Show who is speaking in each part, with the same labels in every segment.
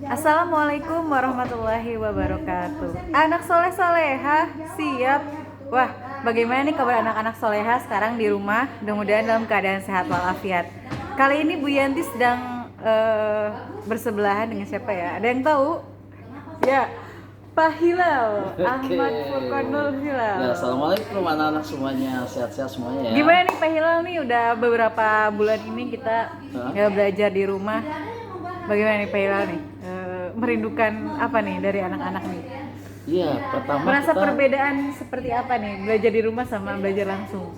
Speaker 1: Assalamualaikum warahmatullahi wabarakatuh. Anak soleh soleha siap. Wah, bagaimana nih kabar anak-anak soleha sekarang di rumah? Mudah-mudahan dalam keadaan sehat walafiat. Kali ini Bu Yanti sedang bersebelahan dengan siapa ya? Ada yang tahu? Ya, Pak Hilal, Ahmad Furqanul Hilal.
Speaker 2: Ya, assalamualaikum anak-anak semuanya, sehat-sehat semuanya ya.
Speaker 1: Gimana nih Pak Hilal nih, udah beberapa bulan ini kita belajar di rumah. Bagaimana nih Pak Hilal nih? Merindukan apa nih dari anak-anak nih?
Speaker 2: Iya, pertama
Speaker 1: Merasa
Speaker 2: kita
Speaker 1: perbedaan seperti apa nih belajar di rumah sama belajar langsung?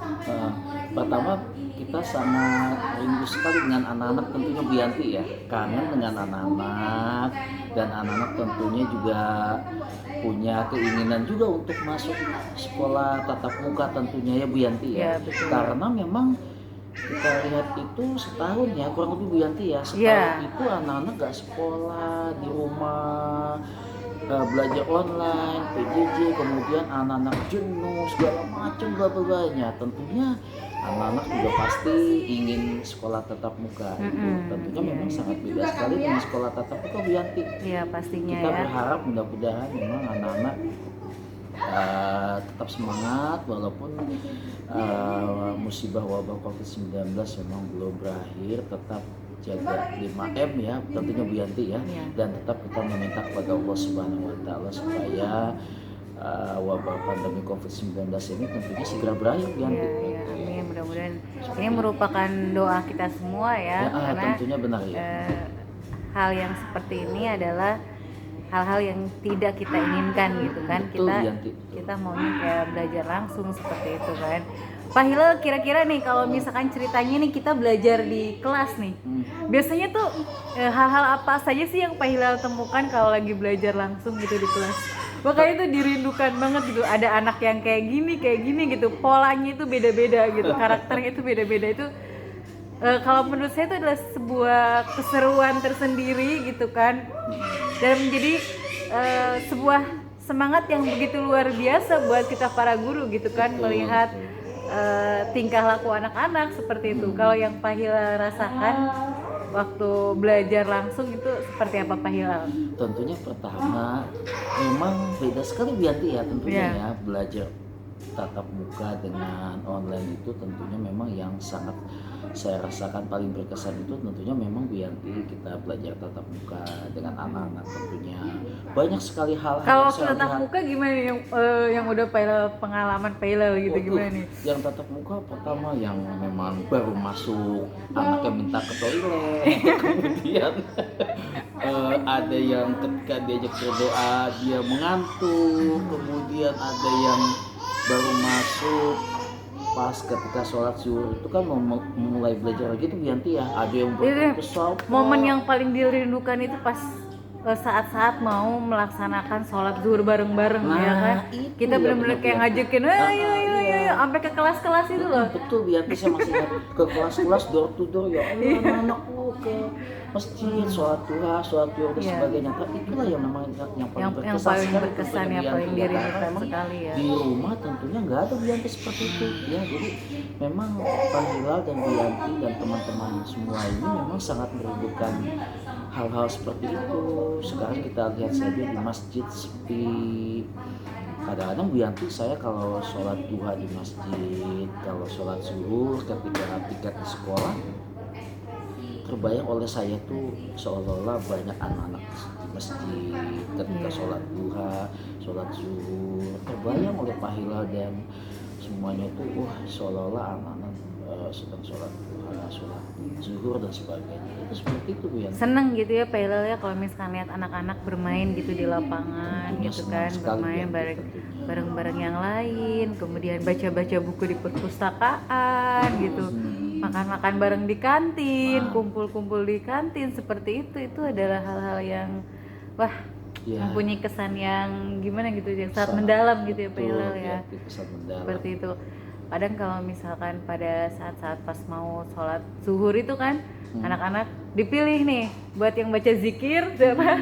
Speaker 2: pertama kita sangat rindu sekali dengan anak-anak, tentunya Bu Yanti ya, kangen dengan anak-anak, dan anak-anak tentunya juga punya keinginan juga untuk masuk sekolah tatap muka tentunya ya Bu Yanti ya.
Speaker 1: Betul.
Speaker 2: Karena memang kita lihat itu setahun ya, kurang lebih Bu Yanti ya, setahun itu anak-anak gak sekolah di rumah, belajar online, PJJ, kemudian anak-anak jenuh segala macam banyak. Tentunya anak-anak juga pasti ingin sekolah tatap muka. Tentunya memang sangat beda sekali dengan sekolah tatap muka Bu Yanti.
Speaker 1: Iya pastinya
Speaker 2: Kita
Speaker 1: ya.
Speaker 2: berharap mudah-mudahan memang anak-anak tetap semangat walaupun musibah wabah COVID-19 memang belum berakhir. Tetap jaga 5M ya tentunya Bu Yanti ya, dan tetap kita meminta kepada Allah Subhanahu wa taala supaya wabah pandemi COVID-19 ini tentunya segera berakhir Bu Yanti.
Speaker 1: Iya, amin, mudah-mudahan ini merupakan doa kita semua ya, karena
Speaker 2: tentunya benar ya.
Speaker 1: Hal yang seperti ini adalah hal-hal yang tidak kita inginkan gitu kan. Kita maunya kayak belajar langsung seperti itu kan. Pak Hilal, kira-kira nih kalau misalkan ceritanya nih kita belajar di kelas nih, biasanya tuh hal-hal apa saja sih yang Pak Hilal temukan kalau lagi belajar langsung gitu di kelas? Makanya itu dirindukan banget gitu, ada anak yang kayak gini gitu, polanya itu beda-beda gitu, karakternya itu beda-beda itu. Kalau menurut saya itu adalah sebuah keseruan tersendiri gitu kan, dan menjadi sebuah semangat yang begitu luar biasa buat kita para guru gitu kan, melihat tingkah laku anak-anak seperti itu. Kalau yang Pak Hilal rasakan waktu belajar langsung itu seperti apa Pak Hilal?
Speaker 2: Tentunya pertama memang beda sekali Bu Yanti ya tentunya ya, belajar tatap muka dengan online itu tentunya memang yang sangat saya rasakan paling berkesan itu tentunya memang Bu Yanti, kita belajar tatap muka dengan anak-anak tentunya banyak sekali hal-hal.
Speaker 1: Kalau tatap muka gimana yang udah pengalaman Pak Hilal gitu? Gimana nih?
Speaker 2: Yang tatap muka pertama yang memang baru masuk anaknya minta ke toilet, kemudian ada yang ketika diajak berdoa dia mengantuk, kemudian ada yang baru masuk pas ketika sholat zuhur itu kan mulai belajar lagi tuh Bu Yanti ya, ada yang berpesau.
Speaker 1: Momen yang paling dirindukan itu pas saat-saat mau melaksanakan sholat zuhur bareng-bareng ya kan, kita benar-benar kayak ngajakin ayo sampai ke kelas-kelas itu loh.
Speaker 2: Betul Bu Yanti, saya masih ingat ke kelas-kelas door to door ya, anak-anakku ke masjid, sholat duha, sholat zuhur dan sebagainya. Tapi itulah yang memang yang paling berkesan
Speaker 1: ya, paling dirindukan sekali ya.
Speaker 2: Di rumah tentunya nggak ada Bu Yanti seperti itu ya, jadi memang Pak Hilal dan Bu Yanti dan teman-teman semua ini memang sangat merindukan hal-hal seperti itu. Sekarang kita lihat saja di masjid sepi. Kadang-kadang Bu Yanti, saya kalau sholat duha di masjid, kalau sholat zuhur, ketika tiket di sekolah, terbayang oleh saya tuh seolah-olah banyak anak-anak di masjid ketika sholat duha, sholat zuhur, terbayang oleh Pak Hilal dan semuanya tuh seolah-olah anak-anak sedang sholat duha, sholat zuhur dan sebagainya. Itu seperti itu Bu Yanti.
Speaker 1: Seneng gitu ya Pak Hilal ya kalau misalkan lihat anak-anak bermain gitu di lapangan gitu kan, bermain bareng-bareng yang lain, kemudian baca-baca buku di perpustakaan gitu, makan-makan bareng di kantin, kumpul-kumpul di kantin, seperti itu adalah hal-hal yang mempunyai kesan yang gimana gitu, yang sangat mendalam gitu ya Pak Hilal ya. Seperti itu. Kadang kalau misalkan pada saat-saat pas mau sholat zuhur itu kan, anak-anak dipilih nih buat yang baca zikir siapa,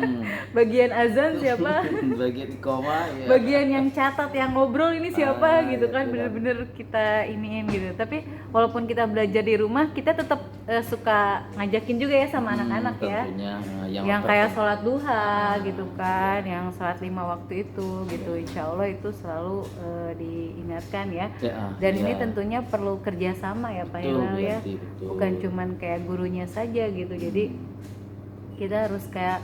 Speaker 1: bagian azan siapa,
Speaker 2: bagian koma ya,
Speaker 1: bagian yang catat, yang ngobrol ini siapa gitu kan, bener-bener kita iniin gitu. Tapi walaupun kita belajar di rumah, kita tetap suka ngajakin juga ya sama anak-anak ya, yang kayak sholat duha gitu kan, yang sholat 5 waktu itu gitu, insya Allah itu selalu diingatkan ya. Dan ini tentunya perlu kerjasama ya Pak Hilal ya, bukan cuman kayak gurunya saja gitu. Jadi kita harus kayak,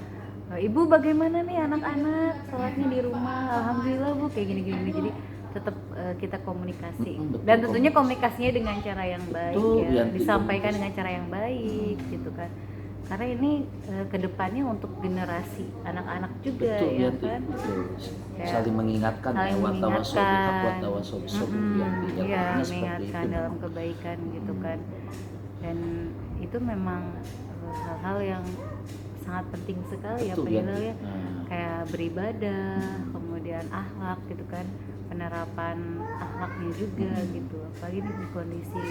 Speaker 1: ibu bagaimana nih anak-anak sholatnya di rumah, alhamdulillah bu kayak gini-gini. Jadi tetap kita komunikasi, dan tentunya komunikasinya dengan cara yang baik ya, disampaikan dengan cara yang baik gitu kan, karena ini kedepannya untuk generasi anak-anak juga ya kan,
Speaker 2: saling mengingatkan ya,
Speaker 1: mengingatkan dalam kebaikan gitu kan. Dan itu memang hal-hal yang sangat penting sekali ya Pak Hilal ya, kayak beribadah, kemudian akhlak gitu kan, penerapan akhlaknya juga gitu, apalagi di kondisi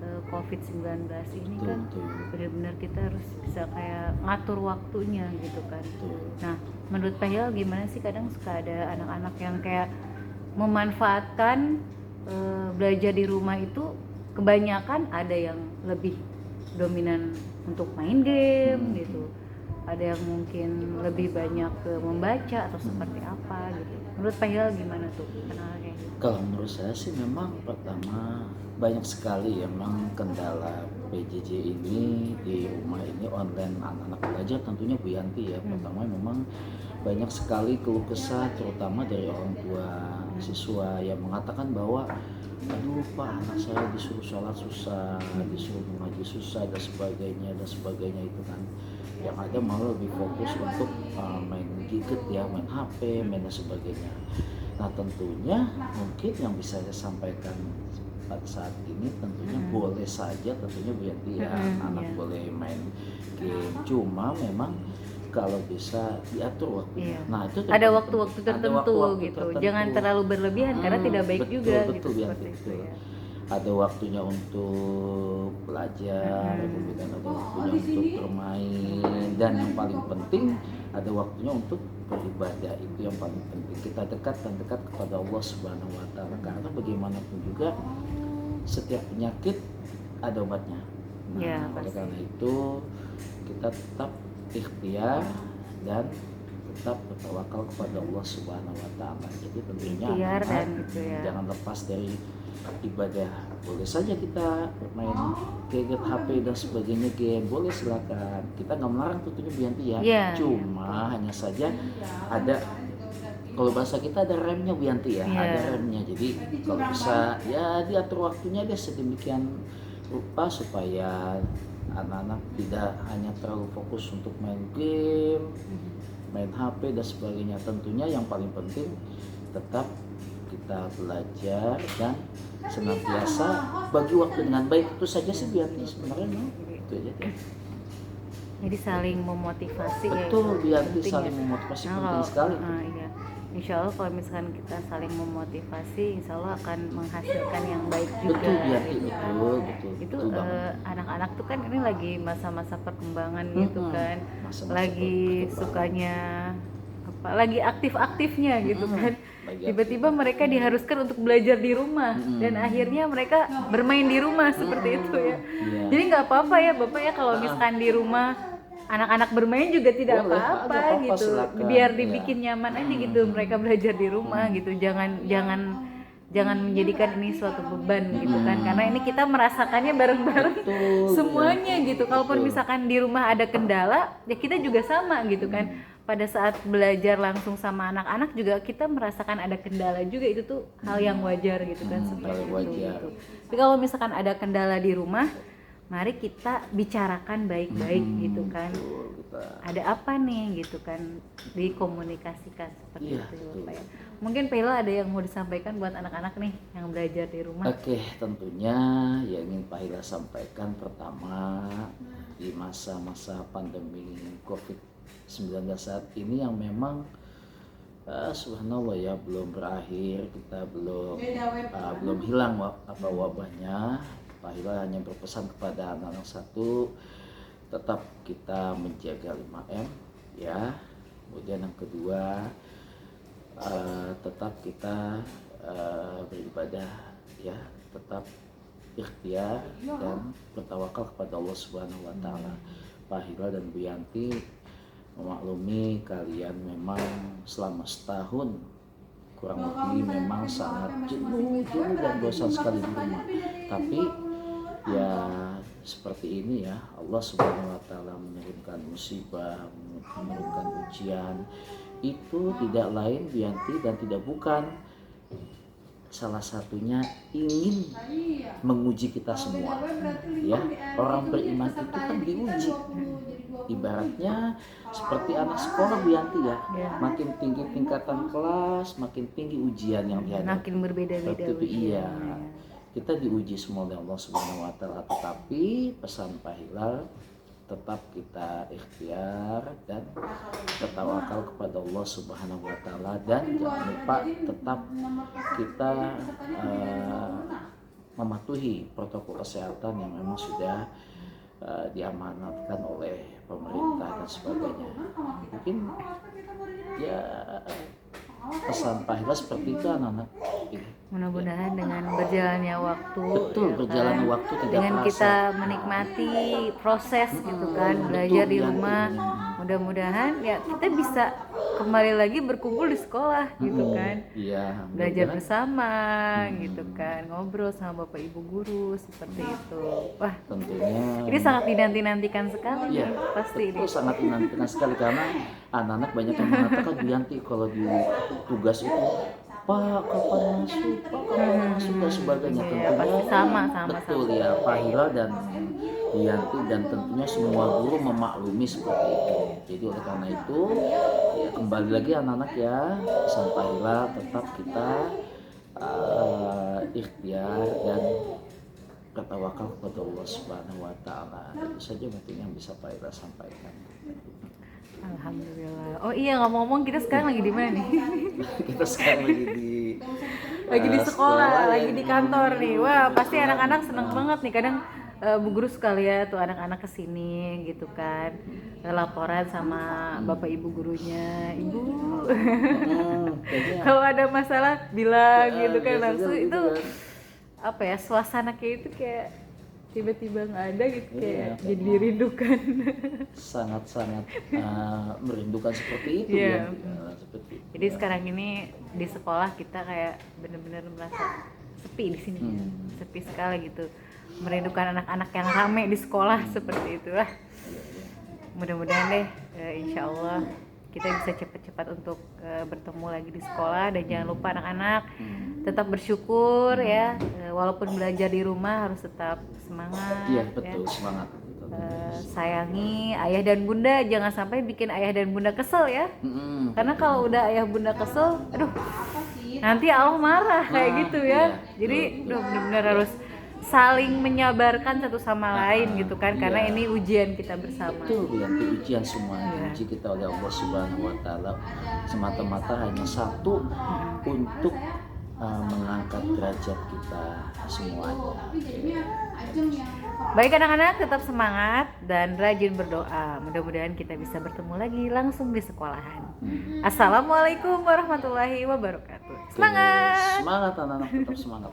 Speaker 1: COVID-19 ini kan benar-benar kita harus bisa kayak ngatur waktunya gitu kan. Nah menurut Pak Hilal gimana sih, kadang suka ada anak-anak yang kayak memanfaatkan belajar di rumah itu, kebanyakan ada yang lebih dominan untuk main game gitu, ada yang mungkin lebih banyak ke membaca atau seperti apa gitu. Menurut Pak Hilal gimana tuh kenalnya?
Speaker 2: Kalau menurut saya sih memang pertama banyak sekali memang kendala PJJ ini di rumah ini, online anak-anak belajar tentunya Bu Yanti ya. Pertama memang banyak sekali keluh kesah terutama dari orang tua siswa yang mengatakan bahwa aduh Pak, anak saya disuruh sholat susah, disuruh mengaji susah dan sebagainya itu kan. Yang ada malah lebih fokus untuk main gadget ya, main HP, main dan sebagainya. Nah tentunya mungkin yang bisa saya sampaikan pada saat ini tentunya boleh saja tentunya Bu Yanti ya, anak boleh main game, cuma memang kalau bisa diatur waktunya. Nah itu
Speaker 1: ada waktu-waktu tertentu gitu, jangan terlalu berlebihan karena tidak baik juga gitu, seperti itu ya.
Speaker 2: Ada waktunya untuk belajar, kemudian ada waktunya untuk bermain, dan yang paling penting ada waktunya untuk beribadah. Itu yang paling penting, kita dekat kepada Allah Subhanahu wa Ta'ala, karena bagaimanapun juga setiap penyakit ada obatnya. Nah, oleh karena itu kita tetap ikhtiar dan tetap bertawakal kepada Allah Subhanahu wa Ta'ala. Jadi tentunya jangan lepas dari ibadah. Boleh saja kita main gadget, HP dan sebagainya, game boleh, silakan, kita nggak melarang tentunya Bu Yanti ya. Cuma hanya saja ada, kalau bahasa kita ada remnya Bu Yanti ya, ada remnya. Jadi kalau bisa ya diatur waktunya deh sedemikian rupa supaya anak-anak tidak hanya terlalu fokus untuk main game, main HP dan sebagainya. Tentunya yang paling penting tetap kita belajar dan senantiasa bagi waktu dengan baik. Itu saja sih biar sebenarnya itu aja deh.
Speaker 1: Jadi saling memotivasi.
Speaker 2: Betul, biar saling memotivasi penting sekali.
Speaker 1: Iya. Insya Allah kalau misalkan kita saling memotivasi, insya Allah akan menghasilkan yang baik juga.
Speaker 2: Betul.
Speaker 1: Itu anak-anak tuh kan ini lagi masa-masa perkembangan gitu kan, lagi sukanya apa, lagi aktif-aktifnya gitu kan. Tiba-tiba mereka diharuskan untuk belajar di rumah dan akhirnya mereka bermain di rumah seperti itu ya. Jadi nggak apa-apa ya Bapak ya, kalau misalkan di rumah anak-anak bermain juga tidak apa-apa gitu, biar dibikin nyaman aja gitu mereka belajar di rumah gitu. Jangan menjadikan ini suatu beban gitu kan, karena ini kita merasakannya bareng-bareng semuanya gitu. Kalaupun misalkan di rumah ada kendala ya kita juga sama gitu kan, pada saat belajar langsung sama anak-anak juga kita merasakan ada kendala juga, itu tuh hal yang wajar gitu kan, seperti itu gitu. Tapi kalau misalkan ada kendala di rumah, mari kita bicarakan baik-baik gitu kan, ada apa nih gitu kan, dikomunikasikan seperti itu Pak ya. Mungkin Pak Hilal ada yang mau disampaikan buat anak-anak nih yang belajar di rumah?
Speaker 2: Oke, tentunya yang ingin Pak Hilal sampaikan pertama, di masa-masa pandemi COVID-19 saat ini yang memang subhanallah ya belum berakhir, kita belum hilang wabahnya. Pak Hilal hanya berpesan kepada anak-anak satu, tetap kita menjaga 5M ya. Kemudian yang kedua, tetap kita beribadah ya, tetap ikhtiar dan bertawakal kepada Allah Subhanahu wa taala. Pak Hilal dan Bu Yanti memaklumi kalian memang selama setahun kurang lebih memang sangat jenuh dan bosan sekali di rumah. Tapi ya seperti ini ya, Allah Subhanahu wa taala menurunkan musibah, menurunkan ujian, itu tidak lain Bu Yanti dan tidak bukan, salah satunya ingin menguji kita semua ya. Orang beriman itu kan diuji, ibaratnya seperti anak sekolah Bu Yanti ya, makin tinggi tingkatan kelas makin tinggi ujian yang dihadapi,
Speaker 1: makin berbeda-beda
Speaker 2: iya, kita diuji semua oleh Allah Subhanahu wa taala. Tetapi pesan Pak Hilal, tetap kita ikhtiar dan bertawakal kepada Allah Subhanahu wa taala, dan jangan lupa tetap kita mematuhi protokol kesehatan yang memang sudah diamanatkan oleh pemerintah dan sebagainya. Mungkin ya pesan Pak Hilal seperti itu anak-anak.
Speaker 1: Mudah-mudahan dengan berjalannya waktu,
Speaker 2: betul ya, berjalannya waktu tidak
Speaker 1: dengan
Speaker 2: terasa.
Speaker 1: kita menikmati proses gitu kan, belajar di rumah, mudah-mudahan ya kita bisa kembali lagi berkumpul di sekolah gitu kan, belajar bersama gitu kan, ngobrol sama bapak ibu guru seperti itu. Wah, tentunya ini sangat dinanti-nantikan sekali ya, pasti
Speaker 2: ini sangat dinantikan sekali, karena anak-anak banyak yang mengatakan Bu Yanti kalau di tugas itu, Pak kapan masuk dan sebagainya.
Speaker 1: Tentunya pasti sama
Speaker 2: betul ya, Pak Hilal dan Bu Yanti dan tentunya semua guru memaklumi seperti itu. Jadi oleh karena itu ya kembali lagi anak-anak ya, pesan Pak Hilal tetap kita ikhtiar dan bertawakal kepada Allah Subhanahu wa taala. Itu saja mungkin yang bisa Pak Hilal sampaikan.
Speaker 1: Alhamdulillah. Oh iya, ngomong-ngomong kita sekarang lagi di mana nih?
Speaker 2: Kita sekarang lagi
Speaker 1: di sekolah, lagi di kantor nih. Wah, pasti anak-anak seneng banget nih. Kadang Bu Guru sekali ya tuh anak-anak kesini gitu kan, laporan sama bapak ibu gurunya, ibu kalau ada masalah bilang gitu kan, langsung itu apa ya, suasana kayak itu kayak tiba-tiba nggak ada gitu, kayak jadi dirindukan.
Speaker 2: Sangat-sangat merindukan seperti itu ya. Seperti itu.
Speaker 1: Jadi sekarang ini di sekolah kita kayak benar-benar merasa sepi di sini, sepi sekali gitu. Merindukan anak-anak yang rame di sekolah seperti itulah. Mudah-mudahan deh, insya Allah kita bisa cepat-cepat untuk bertemu lagi di sekolah. Dan jangan lupa anak-anak tetap bersyukur ya, walaupun belajar di rumah harus tetap semangat.
Speaker 2: Iya betul ya. Semangat.
Speaker 1: Sayangi ayah dan bunda, jangan sampai bikin ayah dan bunda kesel ya. Karena kalau udah ayah bunda kesel, aduh, nanti Allah marah kayak gitu ya. Jadi benar-benar harus saling menyabarkan satu sama lain gitu kan, karena ini ujian kita bersama.
Speaker 2: Betul, Yanti, ujian semua diuji kita oleh Allah Subhanahu wa taala, semata-mata hanya satu, untuk mengangkat derajat kita semuanya.
Speaker 1: Baik anak-anak, tetap semangat dan rajin berdoa. Mudah-mudahan kita bisa bertemu lagi langsung di sekolahan. Assalamualaikum warahmatullahi wabarakatuh. Semangat.
Speaker 2: Semangat anak-anak, tetap semangat.